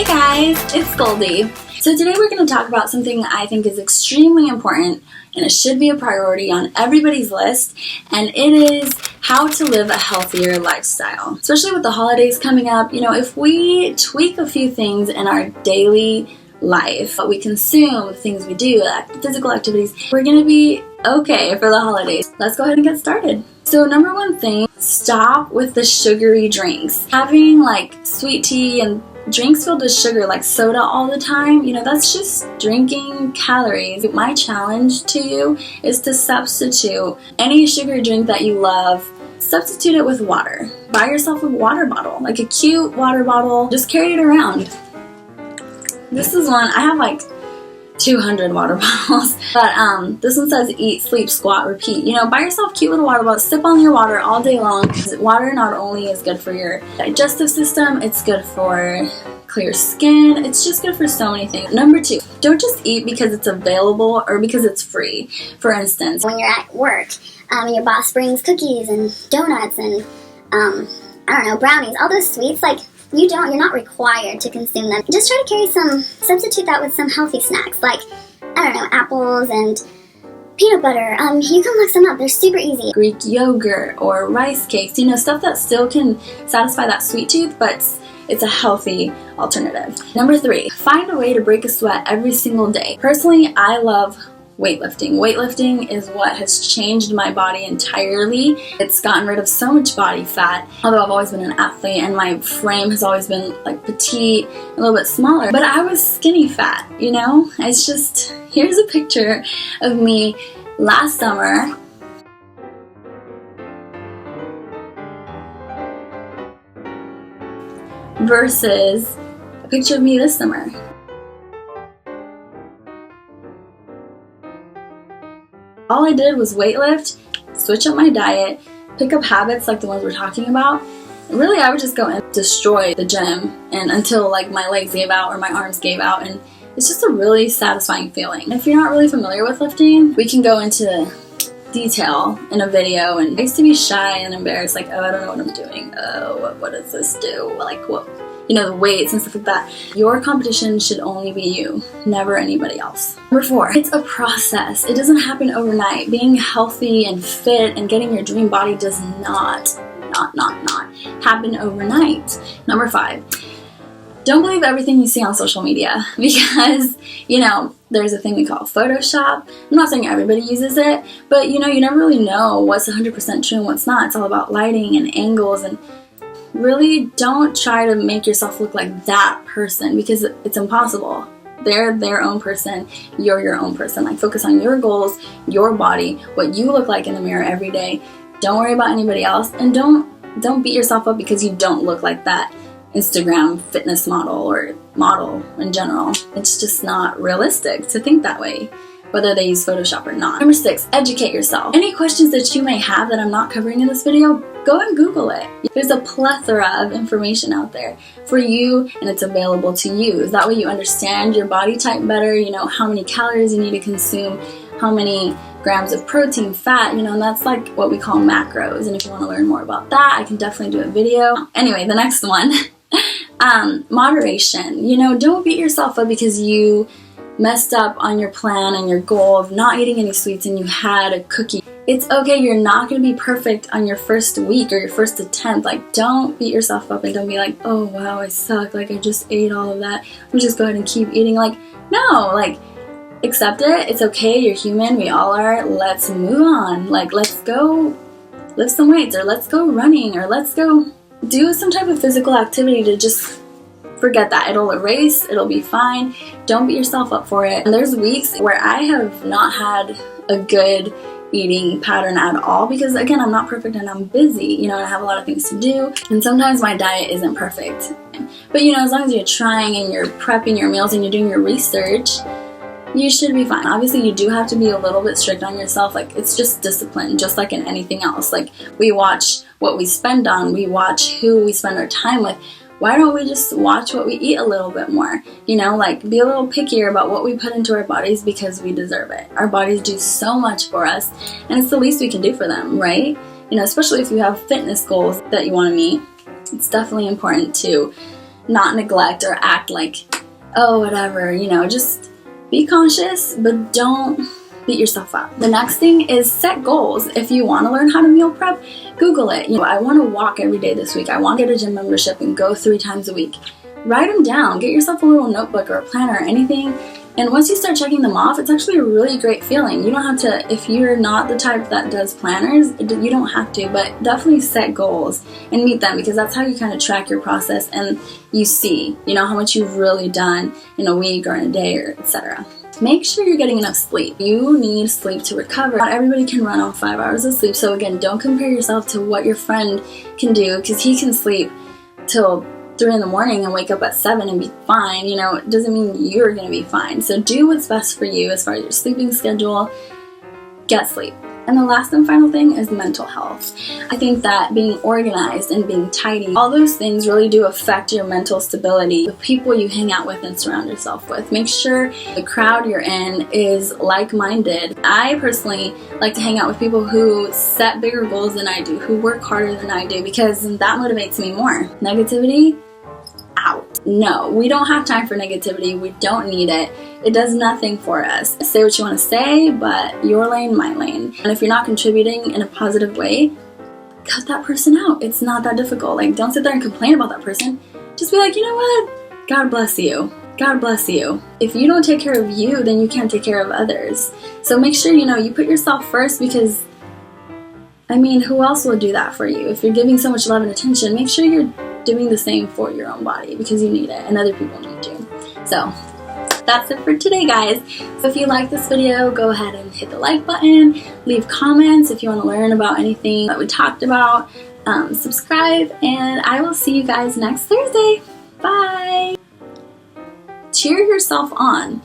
guys, it's Goldie. So today we're going to talk about something I think is extremely important and it should be a priority on everybody's list, and it is how to live a healthier lifestyle. Especially with the holidays coming up, if we tweak a few things in our daily life, what we consume, the things we do, physical activities, we're going to be okay for the holidays. Let's go ahead and get started. So number one thing, stop with the sugary drinks. Having sweet tea and drinks filled with sugar like soda all the time, that's just drinking calories. My challenge to you is to substitute any sugary drink that you love. Substitute it with water. Buy yourself a water bottle, like a cute water bottle. Just carry it around. This is one, I have 200 water bottles, but this one says eat, sleep, squat, repeat. Buy yourself a cute little water bottle, sip on your water all day long. Water not only is good for your digestive system, it's good for clear skin, it's just good for so many things. Number two, don't just eat because it's available or because it's free. For instance, when you're at work, your boss brings cookies and donuts and, brownies, all those sweets, you're not required to consume them. Just try to substitute that with some healthy snacks, apples and peanut butter. You can look some up, they're super easy. Greek yogurt or rice cakes, stuff that still can satisfy that sweet tooth, but it's a healthy alternative. Number three, find a way to break a sweat every single day. Personally, I love weightlifting. Weightlifting is what has changed my body entirely. It's gotten rid of so much body fat, although I've always been an athlete and my frame has always been petite, a little bit smaller, but I was skinny fat, It's just, here's a picture of me last summer. Versus a picture of me this summer. All I did was weightlift, switch up my diet, pick up habits like the ones we're talking about. Really, I would just go and destroy the gym and until my legs gave out or my arms gave out, and it's just a really satisfying feeling. If you're not really familiar with lifting, we can go into detail in a video. And I used to be shy and embarrassed, oh, I don't know what I'm doing. Oh, what does this do? What? The weights and stuff like that. Your competition should only be you, never anybody else. Number four, it's a process. It doesn't happen overnight. Being healthy and fit and getting your dream body does not happen overnight. Number five, don't believe everything you see on social media because, there's a thing we call Photoshop. I'm not saying everybody uses it, but you never really know what's 100% true and what's not. It's all about lighting and angles, and really don't try to make yourself look like that person because it's impossible. They're their own person, you're your own person. Focus on your goals, your body, what you look like in the mirror every day. Don't worry about anybody else, and don't beat yourself up because you don't look like that Instagram fitness model or model in general. It's just not realistic to think that way, whether they use Photoshop or not. Number six, educate yourself. Any questions that you may have that I'm not covering in this video, go and Google it. There's a plethora of information out there for you and it's available to use. That way you understand your body type better, how many calories you need to consume, how many grams of protein, fat, and that's what we call macros. And if you want to learn more about that, I can definitely do a video. Anyway, the next one, moderation. Don't beat yourself up because you messed up on your plan and your goal of not eating any sweets and you had a cookie. It's okay, you're not going to be perfect on your first week or your first attempt. Don't beat yourself up and don't be oh wow, I suck, I just ate all of that, let me just go ahead and keep eating. No, accept it, it's okay, you're human, we all are, let's move on. Let's go lift some weights, or let's go running, or let's go do some type of physical activity to just forget that. It'll erase, it'll be fine. Don't beat yourself up for it. And there's weeks where I have not had a good eating pattern at all because, again, I'm not perfect and I'm busy, and I have a lot of things to do. And sometimes my diet isn't perfect. But, as long as you're trying and you're prepping your meals and you're doing your research, you should be fine. Obviously, you do have to be a little bit strict on yourself. It's just discipline, just like in anything else. We watch what we spend on, we watch who we spend our time with. Why don't we just watch what we eat a little bit more? Be a little pickier about what we put into our bodies because we deserve it. Our bodies do so much for us, and it's the least we can do for them, right? Especially if you have fitness goals that you want to meet. It's definitely important to not neglect or act like, oh, whatever, you know, just be conscious, but don't beat yourself up. The next thing is set goals. If you want to learn how to meal prep, Google it. You know, I want to walk every day this week. I want to get a gym membership and go 3 times a week. Write them down. Get yourself a little notebook or a planner or anything. And once you start checking them off, it's actually a really great feeling. You don't have to, if you're not the type that does planners, you don't have to, but definitely set goals and meet them, because that's how you kind of track your process and you see, you know, how much you've really done in a week or in a day, or etc. Make sure you're getting enough sleep. You need sleep to recover. Not everybody can run on 5 hours of sleep. So again, don't compare yourself to what your friend can do, because he can sleep till 3 in the morning and wake up at 7 and be fine. You know, it doesn't mean you're going to be fine. So do what's best for you as far as your sleeping schedule. Get sleep. And the last and final thing is mental health. I think that being organized and being tidy, all those things really do affect your mental stability. The people you hang out with and surround yourself with. Make sure the crowd you're in is like-minded. I personally like to hang out with people who set bigger goals than I do, who work harder than I do, because that motivates me more. Negativity? Out. No, we don't have time for negativity. We don't need it. It does nothing for us. Say what you want to say, but your lane, my lane. And if you're not contributing in a positive way, cut that person out. It's not that difficult. Like, don't sit there and complain about that person. Just be like, you know what? God bless you. God bless you. If you don't take care of you, then you can't take care of others. So make sure, you know, you put yourself first, because I mean, who else will do that for you? If you're giving so much love and attention, make sure you're doing the same for your own body, because you need it and other people need you. So that's it for today, guys. So if you like this video, go ahead and hit the like button, leave comments if you want to learn about anything that we talked about, subscribe, and I will see you guys next Thursday. Bye. Cheer yourself on.